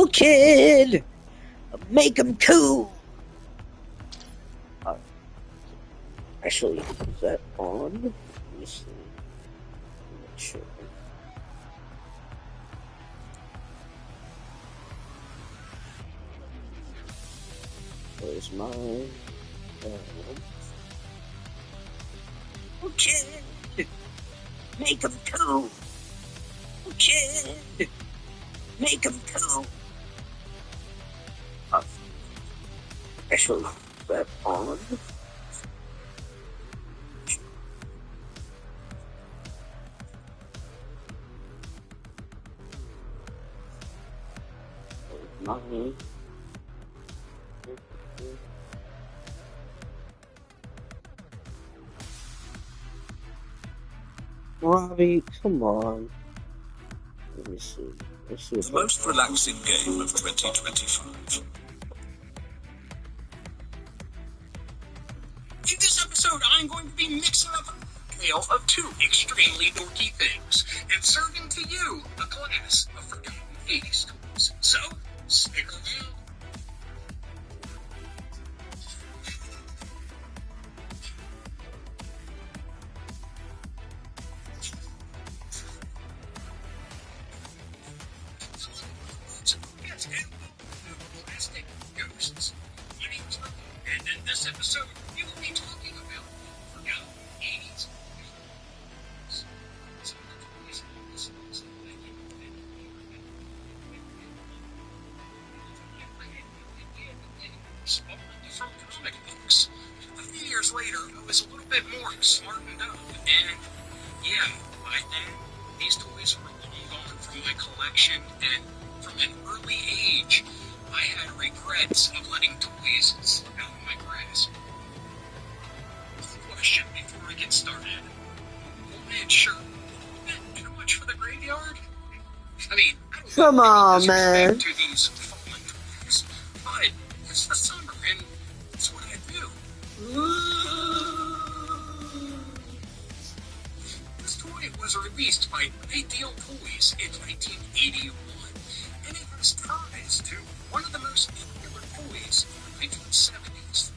kid, make him cool. Actually, is that on? Let me see. Make sure. Where's mine? Kid, make him cool. Kid, make him cool. Actually, is that on? Mine. Robbie, come on. Let me see. The most relaxing game of 2025. In this episode, I'm going to be mixing up a tale of two extremely dorky things and serving to you a glass of forgotten 80s toys. So, stick around. Plastic ghosts. My name's Rob, and in this episode, we will be talking about forgotten 80s movies. Some of the toys in this episode that you spawned from comic books. A few years later, I was a little bit more smartened up, and yeah, by then, these toys were long gone from my collection, and from an early age, I had regrets of letting toys slip out of my grasp. Question before I get started. Old man shirt, too much for the graveyard? I mean, I don't Come on, man. to these fallen toys, but it's the summer and it's what I do. This toy was released by Ideal Toys in 1981, and it has ties to one of the most popular toys in the 1970s.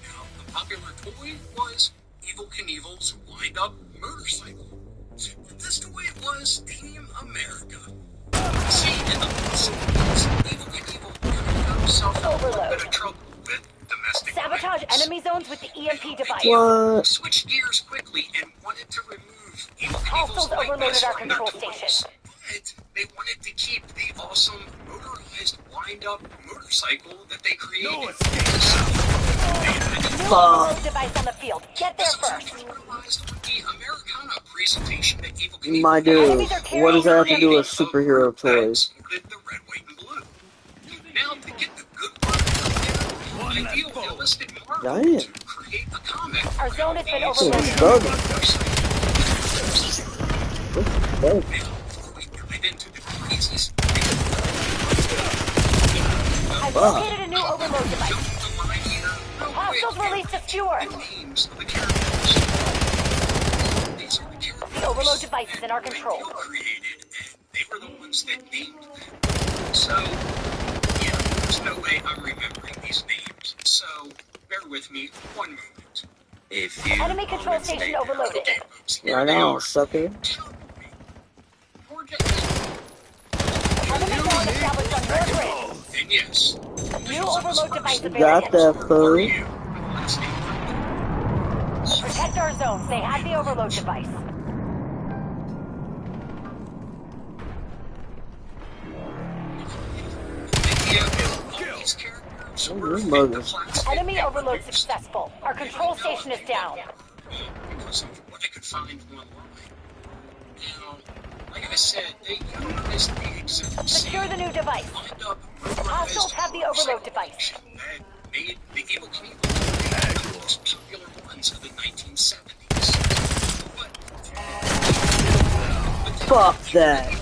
Now, the popular toy was Evel Knievel's wind-up motorcycle. This toy was Team America. See, in the 70s, Evel Knievel got himself in a little bit of trouble with domestic sabotage violence. enemy zones with the EMP device. What? Switched gears quickly and wanted to remove Evel Hostiles Knievel's overloaded likeness our from their control toys. station. But they wanted to keep the awesome motorized wind-up motorcycle that they created. New overload device on the field. Get there first. Utilized with the Americana presentation that Evel Knievel My dude, what does that have to do with superhero toys? The red, white, and blue. Now, to get the good part of it, Ideal enlisted Marvel Damn. to create a comic. Our zone has been So overloaded. struggle. Now, before we dive into the craziest I've located a new overload device. Hostiles released a skewer. names of the characters. These are the characters The overload device is in our control. Ideal created, and they were the ones that named them. So, yeah, there's no way I'm remembering these names. So, bear with me one moment. If you Enemy control station overloaded. Right on, sucker. Enemy zone established on your grid. And yes, New overload device Got available. that, fool. Protect our zones. They have the overload device. Enemy overload successful. Our control station is down. Because of what I could find online. Now, like I said, they utilized the exact Secure the new device. Hostiles have the overload device. That made the Evel Knievel one of the most popular ones of the 1970s. Fuck that.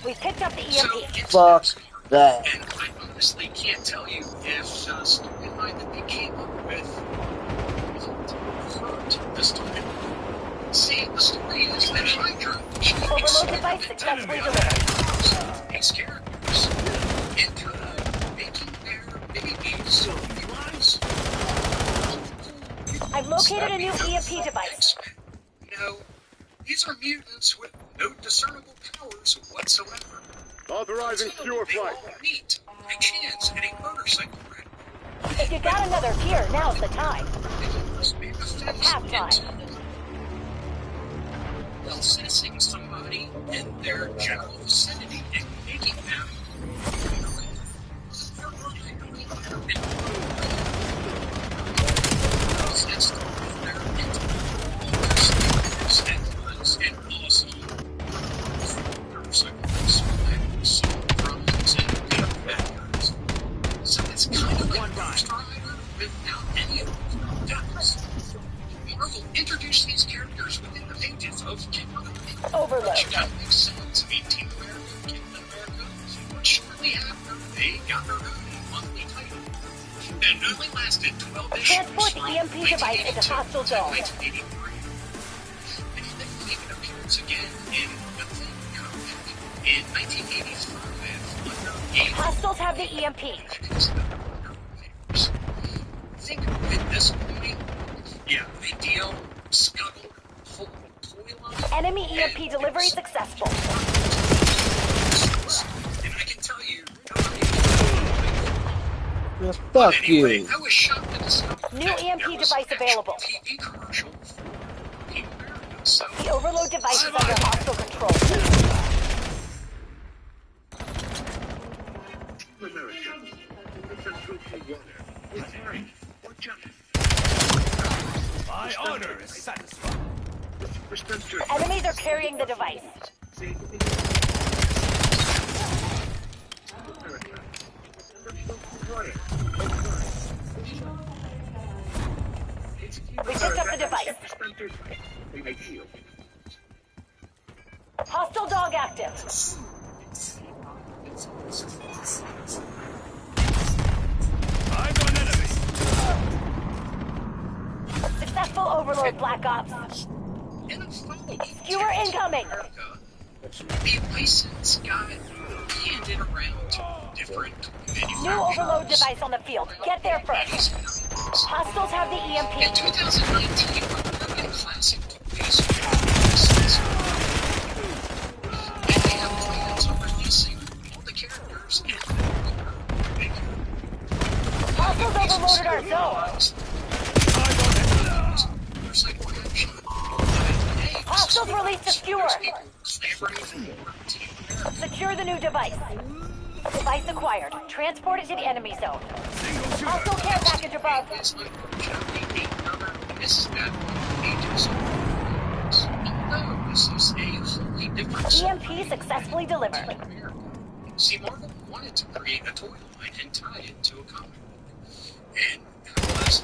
We picked up the EMP. Fuck that. And I honestly can't tell you if the storyline that they came up with hurt the story. See, the story is that Hydra Overload device successfully delivered. these characters. located a new EMP device. No, these are mutants with no discernible powers whatsoever. Authorizing skewer They flight. all meet by chance at a motorcycle wreck. If you got another here, now's the time. They must be defense Halftime. while assessing somebody in their general vicinity and making them so it's kind of like Ghost Rider without any of the depths. Marvel introduced these characters within the pages of Captain Overload. which kind of makes sense. I mean, Team America, Captain America, but shortly after, they got their own monthly title. And only lasted 12 issues. Transport the EMP device into 1982 hostile to zone. 1983. And then make an appearance again in The Thing comic in 1985 under a Hostiles have the EMP. I think at this point, yeah, the deal scuttled whole toy line. Enemy EMP delivery successful. And I can tell you, Yeah, fuck anyway, you. I was shocked to discover New that EMP there was device an actual available. TV commercial for Team America, so The overload device is under hostile control. My honor is satisfied. Enemies are carrying the device. We picked up the device. Hostile dog active. Eyes on enemy. Successful overload, Black Ops. in a follow-up to Skewer incoming. America, the license got handed around to different New overload device on the field. Get there first. Hostiles have the In EMP. 2019, American Classic Toys released, and they have plans on releasing all the characters in the big Hostiles overloaded our zone. motorcycle action. Hostiles released a skewer. Clamoring for more Team America. Secure the new device. Device acquired. Transport it to the enemy zone. Hostile care package above. It's unfortunately another misstep ages. Although this is a wholly different story. EMP successfully delivered. America. See, Marvel wanted to create a toy line and tie it to a comic book. And that was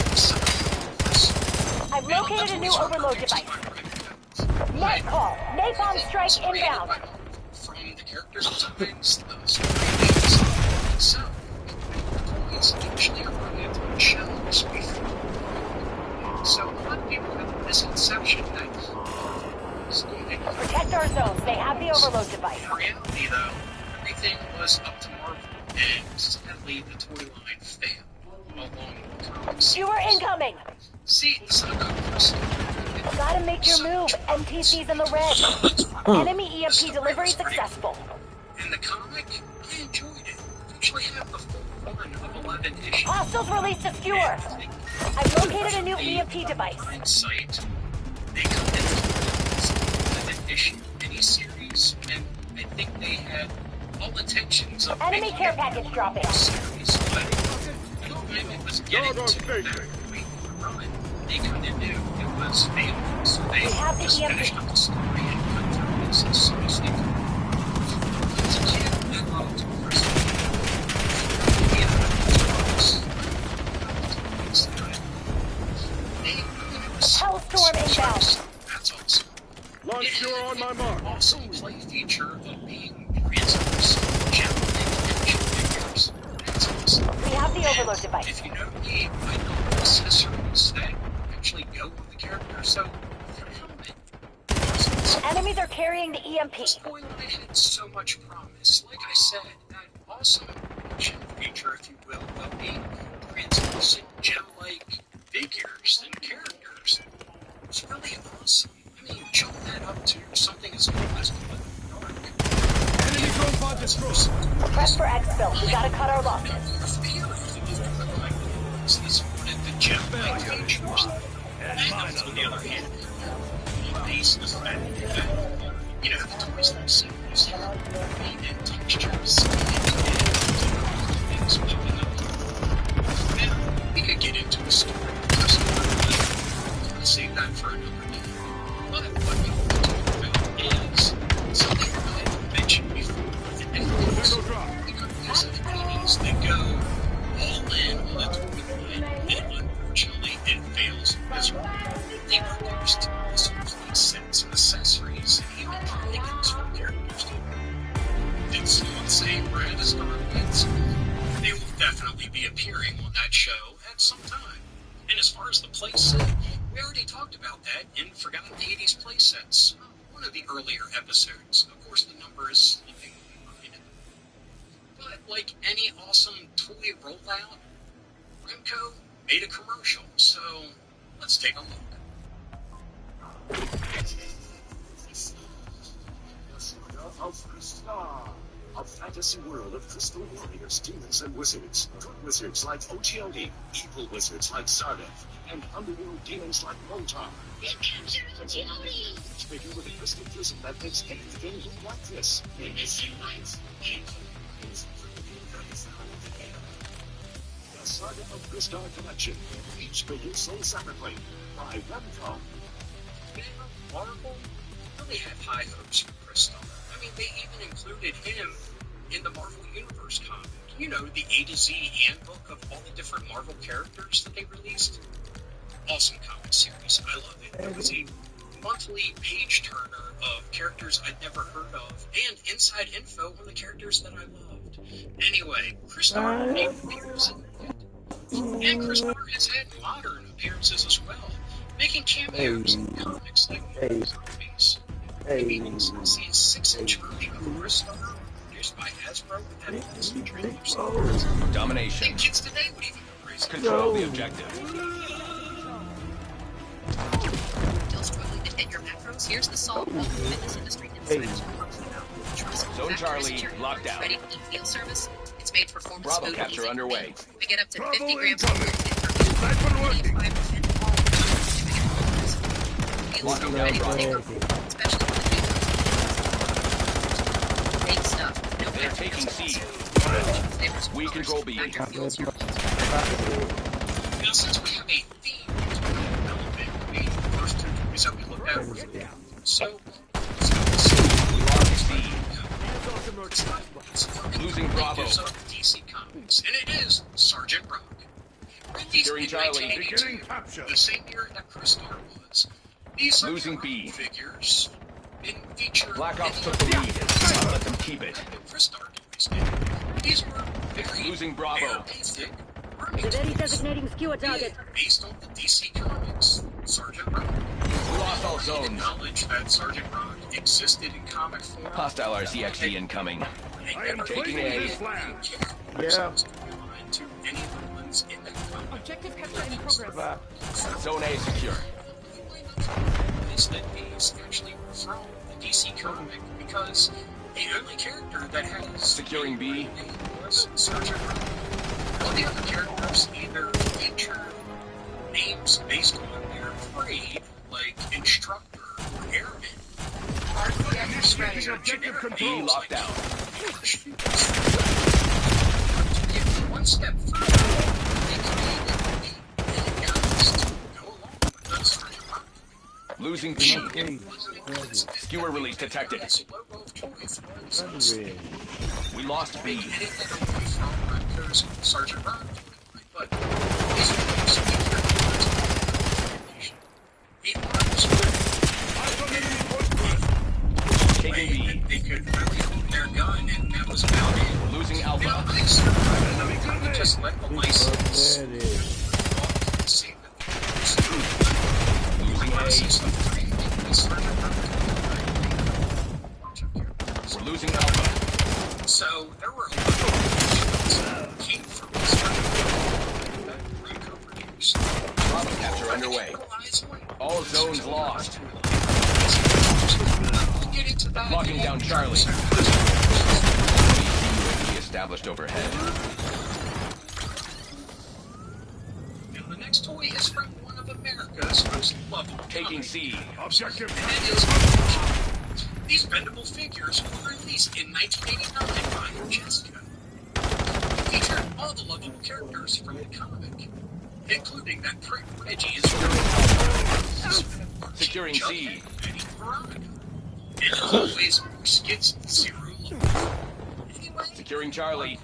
I've located a new overload device. Net call. Napalm strike inbound. From the characters' designs, the story so the toys usually arrived on shelves before. So a lot of people have the misconception that Protect our zones. They have the overload device. in reality, though, everything was up to Marvel, and sadly, the toy line failed along with the comics. Skewer incoming. See, it's not first. Gotta make your move. NPC's in the red. Enemy EMP delivery successful. In the comic, I enjoyed it. Actually have the full run of 11 issues. Hostiles released a skewer. I've located a new EMP device. Hindsight, they come into 11 issue miniseries, and I think they had all intentions of Enemy making care it package a dropping. series, but the time it was getting Dog on to station. that point in the run, they kind of knew it was failing, so they We have the just EMP. finished up the story and cut through this as soon as they could. As a kid, I loved First Hellstorm inbound. That's awesome. Launch skewer on my mark. Also, play feature of being transfers, generally action figures. That's awesome. We have the overload device. If you know me, I know accessories that actually go with the character, so the helmet. Enemies are carrying the EMP. This toy line had so much promise. Like I said, that awesome action feature, if you will, of being translucent gel-like figures and characters. characters. It's really awesome. I mean, jump that up to something as cool as Dark. Enemy drone pod destroyed. Prep for exfil. We gotta cut our losses. Is one of the gem-like features. And on the other hand, these is that, you know, the toys themselves have and textures and things popping up. Now, we could get into a story. Let's save that for another day. But what we want to talk about is something that I mentioned before. And the companies of the 80s that go all in on the toy line, and unfortunately, it fails miserably. They produced complete sets and accessories and even plugins for characters to wear. Did someone say Brad is Guardians? They will definitely be appearing on that show at some time. And as far as the playset, we already talked about that in Forgotten 80s Playsets, one of the earlier episodes. Of course, the number is slipping behind it. But like any awesome toy rollout, Remco made a commercial, so let's take a look. A fantasy world of crystal warriors, demons, and wizards. Good wizards like Ochiodi, evil wizards like Sardeth, and underworld demons like Moltar. Speaking with a crystal prism that makes anything look like this. The Saga of Gristar Collection. Each figure sold separately by Remco. Marvel really had high hopes for Crystal. I mean, they even included him in the Marvel Universe comic. You know, the A to Z handbook of all the different Marvel characters that they released. Awesome comic series. I love it. It was a monthly page turner of characters I'd never heard of, and inside info on the characters that I loved. Anyway, Crystal made appearances in it. And Crystal has had modern appearances as well, making cameos in comics like Zombies. Maybe even see a 6-inch version of Crystal produced by Hasbro with that awesome trailer. Domination. And kids today would even embrace it. Control the objective. Still struggling to hit your macros? Here's the solve. Welcome to fitness industry insights. Zone Charlie, locked down. Ready for field service? It's made performance Bravo smooth capture easy. underway. We get up to Bravo 50 grams incoming. of Sniper working. 5% Locking ready down to take Bravo. over, especially for the new big stuff. No They're matter taking what's C. Savers We control B. Back your fuel service. Now, since we have a theme to development, the first two toys that we looked at were down. So, let's go. We lost C. It's Losing Bravo. of DC Comics, and it is Sergeant Rock. Released Securing in Charlie. 1982, Beginning capture. the same year that Crystar was. These Sergeant Losing Rock B. figures didn't feature Black Ops any took the lead. I'll let them keep it. Crystar toys did. These were very Losing Bravo. basic army Severity toys. designating skewer target. Based on the DC Comics, Sergeant Rock. We lost all The zones. knowledge that Sergeant Rock existed in comic form. Hostile RCXD incoming. Taking A. Yeah. To any of the ones in that comic. Objective capture in progress. Zone A secure. Is that these actually were from the DC comic because the only character that has Securing B. was Sergeant Rock. All the other characters either feature names based on their trade, like Instructor or Airman. B locked down. One step further, they created the guns to go along with the Sergeant Rock. Losing B. Skewer release detected. Its logo of choice was We lost B. anything away from Remco's Sergeant Rock, but these are the most the arms Taking B. they could really hold their gun, and that was about it. Losing Now, Alpha. I certainly just let the license see Losing A. We're losing Alpha. So there were a lot of that came from this that Remco produced. Bravo capture underway. Capitalize on bad Locking day. down Charlie. UAV established overhead. Now, the next toy is from one of America's most lovable Taking comic C. Objective. And that is these bendable figures were released in 1989 by Jessica. Featured all the lovable characters from the comic, including that prick Reggie is Securing C. And Veronica. And always skits zero love. Anyway, Securing Charlie.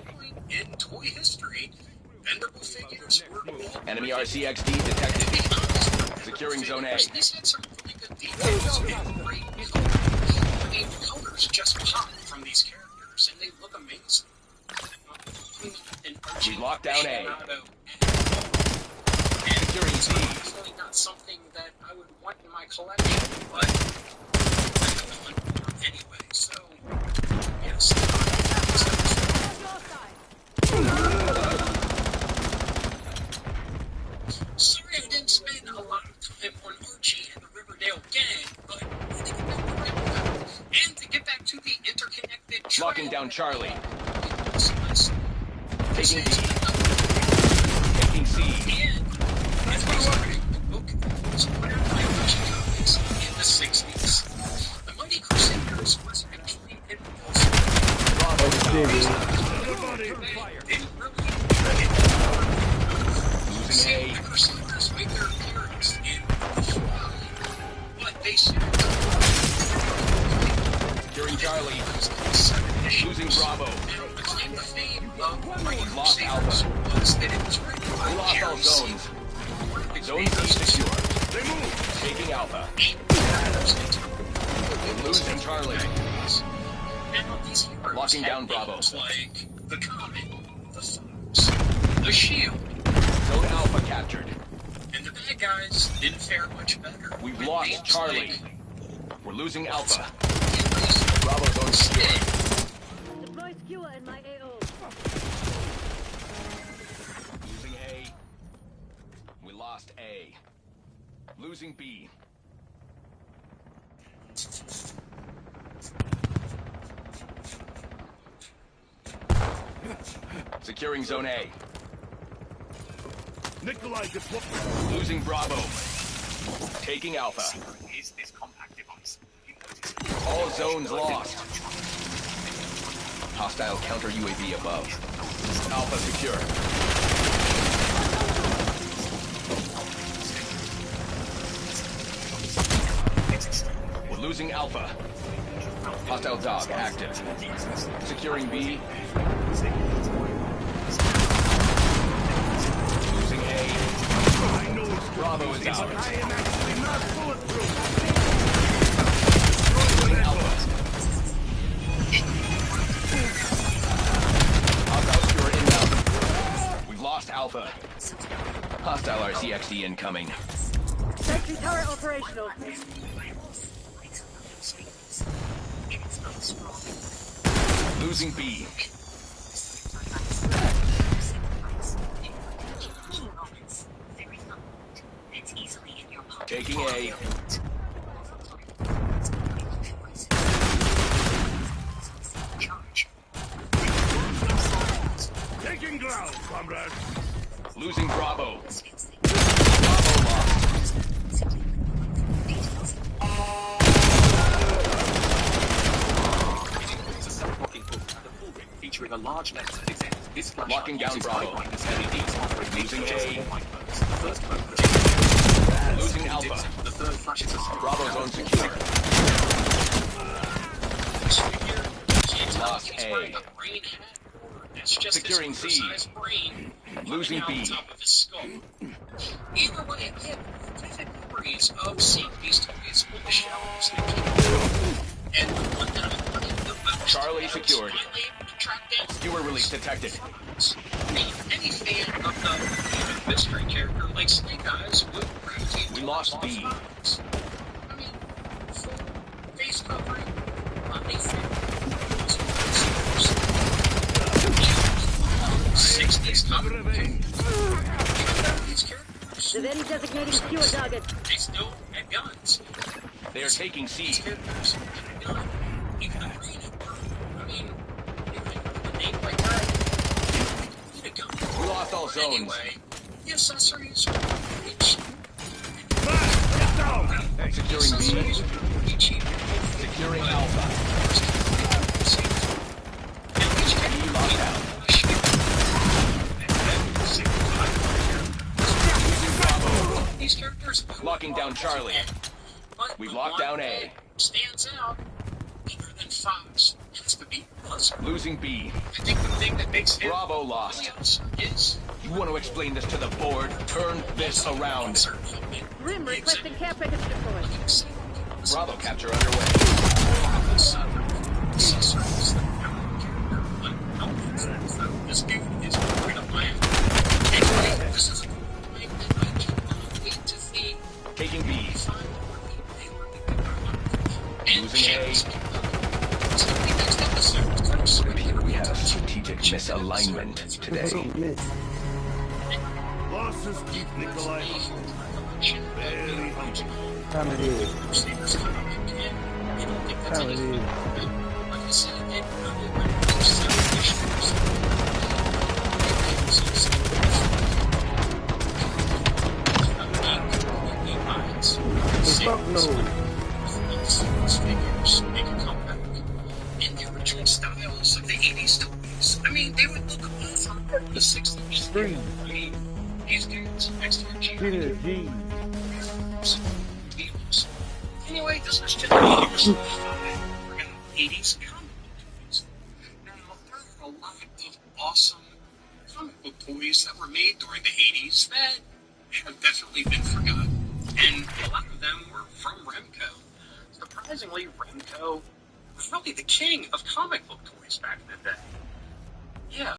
in toy history, bendable figures were all Enemy RCXD detected. Securing Zone A. These had some really good details and great color. I mean, the colors just pop from these characters, and they look amazing. We locked down A. Securing C. Definitely not something that I would want in my collection, but I have one anyway, so yes. Sorry I didn't spend a lot of time on Archie and the Riverdale gang, but I need to get back to Riverdale. And to get back to the interconnected Locking down Charlie. Taking B. Taking C. And as we were the book was put out by Archie Comics in the 60s. The Mighty Crusaders was actually an awesome Bravo down. didn't really Losing A. the Crusaders made their appearance in the film, but they soon Securing Charlie. Losing Bravo. Now, the claim to fame of Mighty Lost Crusaders Alpha. was that it was written by We lost all Jerry zones. Siegel. Zone C secure. Taking Alpha. Losing Charlie. Now, these heroes Locking had down Bravo. names like the Comet, the Fox, the Shield, Zone Alpha captured. and the bad guys didn't fare much better. We've with lost names Charlie. like We're losing Alpha. Eraser, Bravo zone secure. Deploy skewer in my AO. Losing A. We lost A. Losing B. Securing Zone A. Nikolai deploy. Losing Bravo. Taking Alpha. Is this compact device? All zones lost. Hostile counter UAV above. Alpha secure. We're losing Alpha. Hostile dog active. Securing B. Losing A. Bravo is out. Losing Alpha. Hostile secure inbound. We've lost Alpha. Hostile RCXD incoming. Sentry tower operational. Losing B. Taking A. Taking ground, comrade. Losing Bravo. Bravo lost. It's a self-locking hook at the full ring featuring a large lens at its end. This flashlight Locking down uses Bravo. high-brightness LEDs offering Losing adjustable A. white modes. The first mode projects Losing Alpha. the third flashes a Bravo zone secure. this figure. Can't tell Lost if he's A. wearing a brain hat or that's just Securing his C. oversized brain Losing coming out B. the top of his skull. Either way, I have vivid memories of seeing these toys on the shelves that came. And the one that I wanted the most Charlie that I was secured. finally able to track down Skewer release detected. any fan of the mystery character like Snake Eyes would gravitate We to lost Lost B. Box. I mean, full face covering, body fit, 60s comic. These characters, The very designating skewer target. they still had guns. They are taking These C. characters had a gun. You can upgrade it. I mean, you can put a name like that. You need a gun. We lost all zones. Anyway, the accessories are pretty cheap. Securing B. Securing Alpha. Lockdown. These characters Locking down Charlie. We've locked down A. Stands out. Bigger than Fox. Has to be Buzzard. Losing B. I think the thing that makes him Bravo lost. really awesome is You want to explain this to the board? Turn this around. Grim requesting care package deployed. Bravo capture underway. This dude is right up my alley. Anyway, this is a cool point that I cannot wait to see. Taking B. Losing A. We had a strategic misalignment today. Losses keep Nikolai very humble. Figures make a comeback in the original styles of the 80s toys. I mean, they would look awesome in the 60s. I mean, these dudes next to your Beatles. Anyway, this is just the 80s comic book toys. Now, there are a lot of awesome comic book toys that were made during the 80s that have definitely been forgotten. And a lot of them were from Remco. Surprisingly, Remco was really the king of comic book toys back in the day.